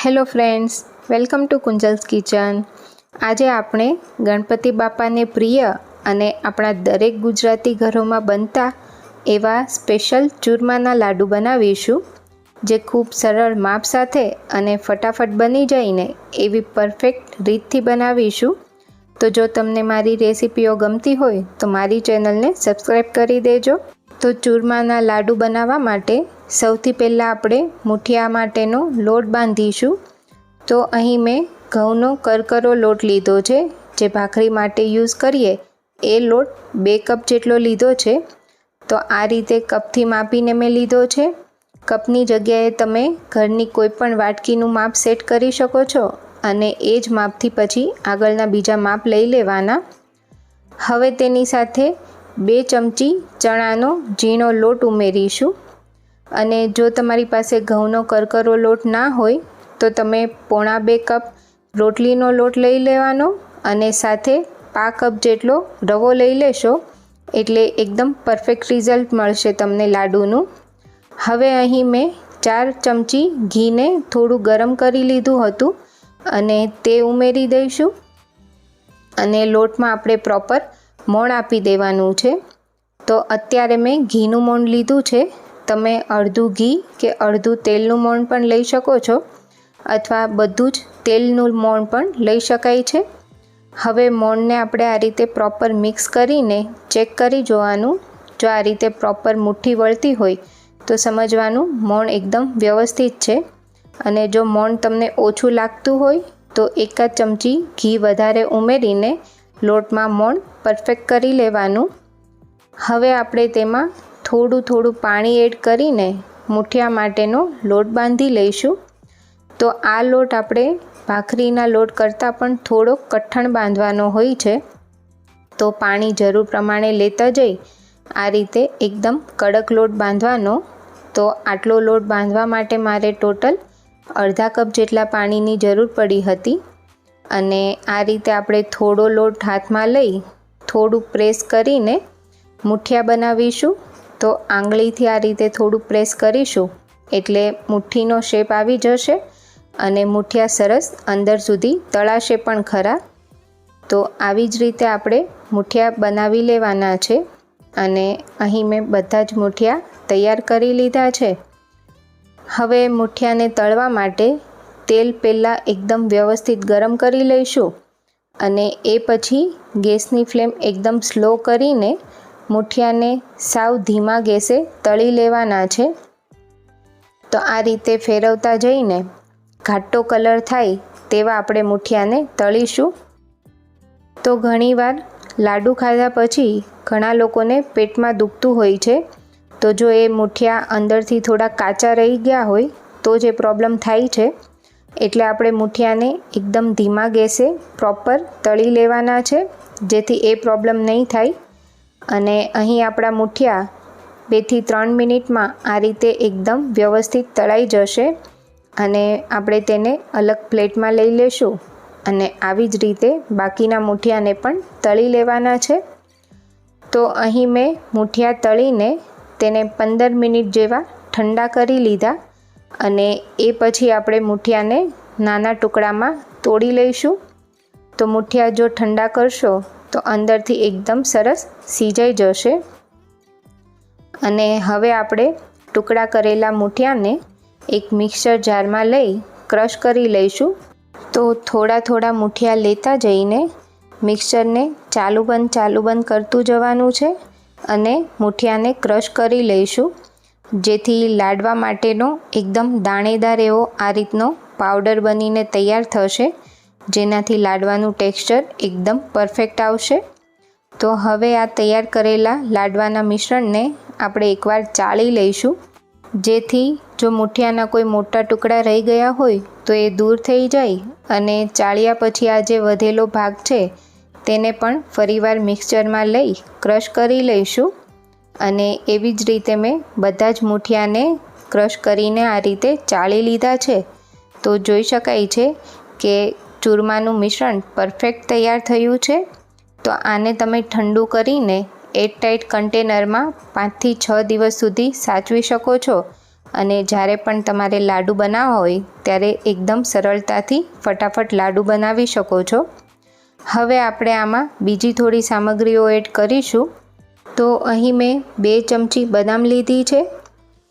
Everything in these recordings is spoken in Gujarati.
Hello friends, welcome to Kunjal's kitchen. આજે આપણે ગણપતિ બાપાને પ્રિય અને આપણા દરેક ગુજરાતી ઘરોમાં બનતા એવા સ્પેશિયલ ચૂરમાના લાડુ બનાવીશું, જે ખૂબ સરળ માપ સાથે અને ફટાફટ બની જાયને એવી પરફેક્ટ રીતથી બનાવીશું। તો જો તમને મારી રેસિપીઓ ગમતી હોય તો મારી ચેનલને સબસ્ક્રાઈબ કરી દેજો। તો ચૂરમાના લાડુ બનાવવા માટે સૌથી પહેલાં આપણે મૂઠિયા માટેનો લોટ બાંધીશું। તો અહીં મેં ઘઉંનો કરકરો લોટ લીધો છે, જે ભાખરી માટે યુઝ કરીએ એ લોટ 2 કપ જેટલો લીધો છે। તો આ રીતે કપથી માપીને મેં લીધો છે। કપની જગ્યાએ તમે ઘરની કોઈ પણ વાટકીનું માપ સેટ કરી શકો છો અને એ જ માપથી પછી આગળના બીજા માપ લઈ લેવાના। હવે તેની સાથે 2 ચમચી ચણાનો ઝીણો લોટ ઉમેરીશું અને જો તમારી પાસે ઘઉંનો કરકરો લોટ ના હોય તો તમે 1.25 કપ રોટલીનો લોટ લઈ લેવાનો અને સાથે 1/2 કપ જેટલો રવો લઈ લેશો, એટલે એકદમ પરફેક્ટ રિઝલ્ટ મળશે તમને લાડુનું। હવે અહીં મેં 4 ચમચી ઘીને થોડું ગરમ કરી લીધું હતું અને તે ઉમેરી દઈશું અને લોટમાં આપણે પ્રોપર મોણ આપી દેવાનું છે। તો અત્યારે મેં ઘીનું મોણ લીધું છે, તમે અડધું ઘી કે અડધું તેલનું મોણ પણ લઈ શકો છો અથવા બધું જ તેલનું મોણ પણ લઈ શકાય છે। હવે મોણને આપણે આ રીતે પ્રોપર મિક્સ કરીને ચેક કરી જોવાનું। જો આ રીતે પ્રોપર મુઠ્ઠી વળતી હોય તો સમજવાનું મોણ એકદમ વ્યવસ્થિત છે અને જો મોણ તમને ઓછું લાગતું હોય તો 1 ચમચી ઘી વધારે ઉમેરીને લોટમાં મોણ પરફેક્ટ કરી લેવાનું। હવે આપણે તેમાં થોડું પાણી એડ કરીને મૂઠિયા માટેનો લોટ બાંધી લઈશું। તો આ લોટ આપણે ભાખરીના લોટ કરતાં પણ થોડો કઠણ બાંધવાનો હોય છે, તો પાણી જરૂર પ્રમાણે લેતા જઈ આ રીતે એકદમ કડક લોટ બાંધવાનો। તો આટલો લોટ બાંધવા માટે મારે ટોટલ અડધા કપ જેટલા પાણીની જરૂર પડી હતી અને આ રીતે આપણે થોડો લોટ હાથમાં લઈ થોડું પ્રેસ કરીને મૂઠિયા બનાવીશું। તો આંગળીથી આ રીતે થોડું પ્રેસ કરીશું એટલે મુઠ્ઠીનો શેપ આવી જશે અને મૂઠિયા સરસ અંદર સુધી તળાશે પણ ખરા। તો આવી જ રીતે આપણે મૂઠિયા બનાવી લેવાના છે અને અહીં મેં બધા જ મૂઠિયા તૈયાર કરી લીધા છે। હવે મૂઠિયાને તળવા માટે તેલ પહેલાં એકદમ વ્યવસ્થિત ગરમ કરી લઈશું અને એ પછી ગેસની ફ્લેમ એકદમ સ્લો કરીને મૂઠિયાને સાવ ધીમા ગેસે તળી લેવાના છે। તો આ રીતે ફેરવતા જઈને ઘાટો કલર થાય તેવા આપણે મૂઠિયાને તળીશું। તો ઘણીવાર લાડુ ખાધા પછી ઘણા લોકોને પેટમાં દુખતું હોય છે, તો જો એ મૂઠિયા અંદરથી થોડા કાચા રહી ગયા હોય તો જ એ પ્રોબ્લેમ થાય છે, એટલે આપણે મૂઠિયાને એકદમ ધીમા ગેસે પ્રોપર તળી લેવાના છે, જેથી એ પ્રોબ્લેમ નહીં થાય। અને અહીં આપણા મૂઠિયા 2 થી 3 મિનિટમાં આ રીતે એકદમ વ્યવસ્થિત તળાઈ જશે અને આપણે તેને અલગ પ્લેટમાં લઈ લેશું અને આવી જ રીતે બાકીના મૂઠિયાને પણ તળી લેવાના છે। તો અહીં મેં મૂઠિયા તળીને તેને 15 મિનિટ જેવા ઠંડા કરી લીધા અને એ પછી આપણે મૂઠિયાને નાના ટુકડામાં તોડી લઈશું। તો મૂઠિયા જો ઠંડા કરશો તો અંદરથી એકદમ સરસ સિજાઈ જશે અને હવે આપણે ટુકડા કરેલા મૂઠિયાને એક મિક્સર જારમાં લઈ ક્રશ કરી લઈશું। તો થોડા મૂઠિયા લેતા જઈને મિક્સરને ચાલુ બંધ કરતું જવાનું છે અને મૂઠિયાને ક્રશ કરી લઈશું, જેથી લાડવા માટેનો એકદમ દાણેદાર એવો આ રીતનો પાવડર બનીને તૈયાર થશે, જેનાથી લાડવાનું ટેક્સચર એકદમ પરફેક્ટ આવશે। તો હવે આ તૈયાર કરેલા લાડવાના મિશ્રણને આપણે એકવાર ચાળી લઈશું, જેથી જો મૂઠિયાના કોઈ મોટા ટુકડા રહી ગયા હોય તો એ દૂર થઈ જાય અને ચાળ્યા પછી આ જે વધેલો ભાગ છે તેને પણ ફરીવાર મિક્સચરમાં લઈ ક્રશ કરી લઈશું અને એવી જ રીતે મેં બધા જ મૂઠિયાને ક્રશ કરીને આ રીતે ચાળી લીધા છે। તો જોઈ શકાય છે કે ચૂરમાનું મિશ્રણ પરફેક્ટ તૈયાર થયું છે। તો આને તમે ઠંડુ કરીને એરટાઇટ કન્ટેનરમાં 5 થી 6 દિવસ સુધી સાચવી શકો છો અને જ્યારે પણ તમારે લાડુ બનાવવા હોય ત્યારે એકદમ સરળતાથી ફટાફટ લાડુ બનાવી શકો છો। હવે આપણે આમાં બીજી થોડી સામગ્રીઓ એડ કરીશું। તો અહીં મેં 2 ચમચી બદામ લીધી છે।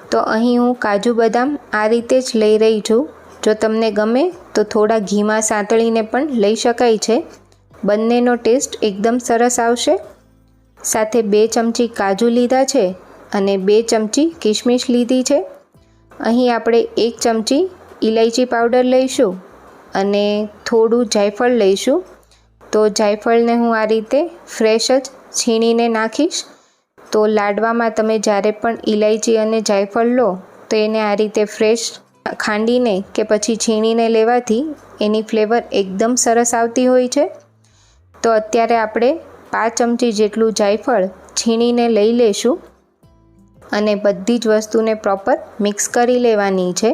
તો અહીં હું કાજુ બદામ આ રીતે જ લઈ રહી છું। જો તમને ગમે તો થોડા ઘીમાં સાંતળીને પણ લઈ શકાય છે। બંનેનો ટેસ્ટ એકદમ સરસ આવશે। સાથે 2 ચમચી કાજુ લીધા છે અને 2 ચમચી કિશમિશ લીધી છે। અહીં આપણે 1 ચમચી ઇલાયચી પાવડર લઈશું અને થોડું જાયફળ લઈશું। તો જાયફળને હું આ રીતે ફ્રેશ જ છીણીને નાખીશ। તો લાડવામાં તમે જ્યારે પણ ઇલાયચી અને જાયફળ લો તો એને આ રીતે ફ્રેશ ખાંડીને કે પછી છીણીને લેવાથી એની ફ્લેવર એકદમ સરસ આવતી હોય છે। તો અત્યારે આપણે 5 ચમચી જેટલું જાયફળ છીણીને લઈ લેશું અને બધી જ વસ્તુને પ્રોપર મિક્સ કરી લેવાની છે।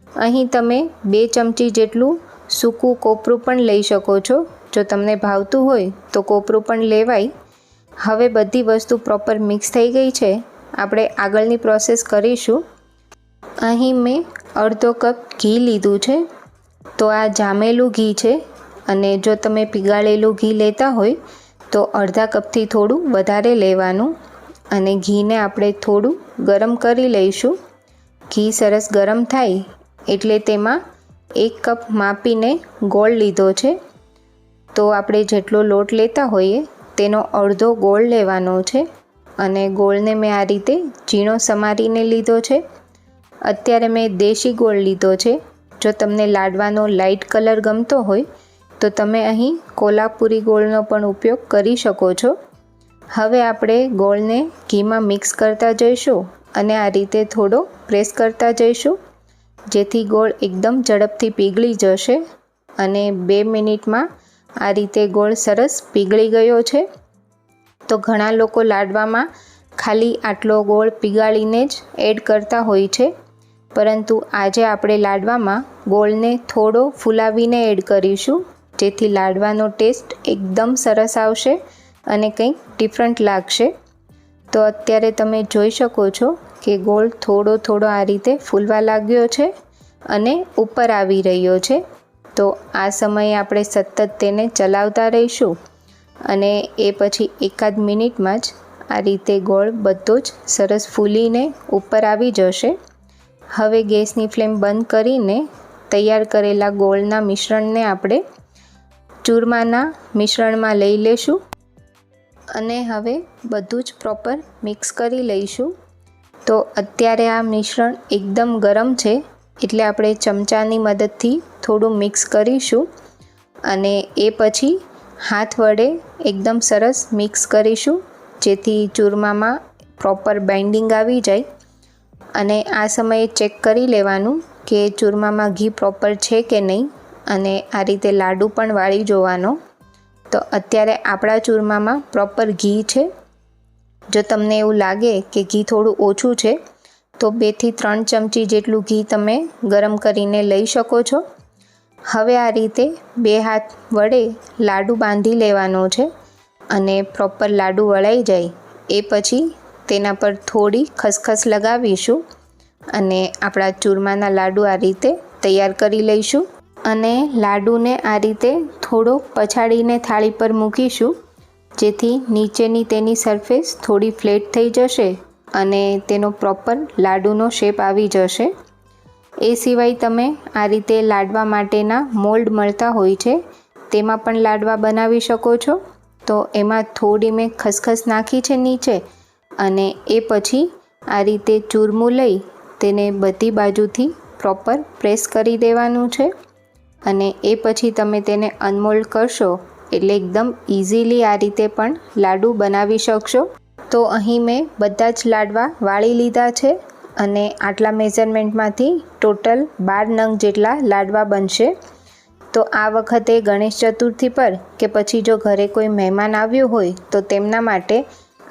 અહીં તમે 2 ચમચી જેટલું સૂકું કોપરું પણ લઈ શકો છો। જો તમને ભાવતું હોય તો કોપરું પણ લેવાય। હવે બધી વસ્તુ પ્રોપર મિક્સ થઈ ગઈ છે। આપણે આગળની પ્રોસેસ કરીશું। અહીં મેં અડધો કપ ઘી લીધું છે। તો આ જામેલું ઘી છે અને જો તમે પીગાળેલું ઘી લેતા હોય તો અડધા કપથી થોડું વધારે લેવાનું અને ઘીને આપણે થોડું ગરમ કરી લઈશું। ઘી સરસ ગરમ થાય એટલે તેમાં 1 કપ માપીને ગોળ લીધો છે। તો આપણે જેટલો લોટ લેતા હોઈએ તેનો અડધો ગોળ લેવાનો છે અને ગોળને મેં આ રીતે ઝીણો સમારીને લીધો છે। અત્યારે મેં દેશી ગોળ લીધો છે। જો તમને લાડવાનો લાઇટ કલર ગમતો હોય તો તમે અહીં કોલ્હાપુરી ગોળનો પણ ઉપયોગ કરી શકો છો। હવે આપણે ગોળને ઘીમાં મિક્સ કરતા જઈશું અને આ રીતે થોડો પ્રેસ કરતા જઈશું જેથી ગોળ એકદમ ઝડપથી પીગળી જશે અને 2 મિનિટમાં આ રીતે ગોળ સરસ પીગળી ગયો છે। તો ઘણા લોકો લાડવામાં ખાલી આટલો ગોળ પીગાળીને જ એડ કરતા હોય છે, પરંતુ આજે આપણે લાડવામાં ગોળને થોડો ફૂલાવીને એડ કરીશું જેથી લાડવાનો ટેસ્ટ એકદમ સરસ આવશે અને કંઈક ડિફરન્ટ લાગશે। તો અત્યારે તમે જોઈ શકો છો કે ગોળ થોડો આ રીતે ફૂલવા લાગ્યો છે અને ઉપર આવી રહ્યો છે। તો આ સમયે આપણે સતત તેને ચલાવતા રહીશું અને એ પછી એકાદ મિનિટમાં જ આ રીતે ગોળ બધો જ સરસ ફૂલીને ઉપર આવી જશે। હવે ગેસની ફ્લેમ બંધ કરીને તૈયાર કરેલા ગોળના મિશ્રણને આપણે ચૂરમાના મિશ્રણમાં લઈ લેશું અને હવે બધું જ પ્રોપર મિક્સ કરી લઈશું। તો અત્યારે આ મિશ્રણ એકદમ ગરમ છે એટલે આપણે ચમચાની મદદથી થોડું મિક્સ કરીશું અને એ પછી હાથ વડે એકદમ સરસ મિક્સ કરીશું જેથી ચૂરમામાં પ્રોપર બાઇન્ડિંગ આવી જાય। અને આ સમયે ચેક કરી લેવાનું કે ચૂરમામાં ઘી પ્રોપર છે કે નહીં અને આ રીતે લાડુ પણ વાળી જોવાનો। તો અત્યારે આપણા ચૂરમામાં પ્રોપર ઘી છે। જો તમને એવું લાગે કે ઘી થોડું ઓછું છે તો 2 થી 3 ચમચી જેટલું ઘી તમે ગરમ કરીને લઈ શકો છો। હવે આ રીતે 2 હાથ વડે લાડુ બાંધી લેવાનો છે અને પ્રોપર લાડુ વળાઈ જાય એ પછી તેના પર થોડી ખસખસ લગાવીશું અને આપણા ચૂરમાના લાડુ આ રીતે તૈયાર કરી લઈશું। અને લાડુને આ રીતે થોડો પછાડીને થાળી પર મૂકીશું જેથી નીચેની તેની સરફેસ થોડી ફ્લેટ થઈ જશે અને તેનો પ્રોપર લાડુનો શેપ આવી જશે। એ સિવાય તમે આ રીતે લાડવા માટેના મોલ્ડ મળતા હોય છે તેમાં પણ લાડવા બનાવી શકો છો। તો એમાં થોડી મેં ખસખસ નાખી છે નીચે અને એ પછી આ રીતે ચૂરમું લઈ તેને બધી બાજુથી પ્રોપર પ્રેસ કરી દેવાનું છે અને એ પછી તમે તેને અનમોલ્ડ કરશો એટલે એકદમ ઇઝીલી આ રીતે પણ લાડુ બનાવી શકશો। તો અહીં મેં બધા જ લાડવા વાળી લીધા છે અને આટલા મેઝરમેન્ટમાંથી ટોટલ 12 નંગ જેટલા લાડવા બનશે। તો આ વખતે ગણેશ ચતુર્થી પર કે પછી જો ઘરે કોઈ મહેમાન આવ્યું હોય તો તેમના માટે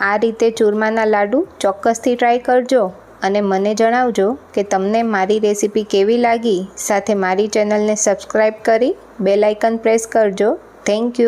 આ રીતે ચૂરમાના લાડુ ચોક્કસથી ટ્રાય કરજો અને મને જણાવજો કે તમને મારી રેસીપી કેવી લાગી। સાથે મારી ચેનલને સબસ્ક્રાઈબ કરી બેલ આઇકન પ્રેસ કરજો। Thank you.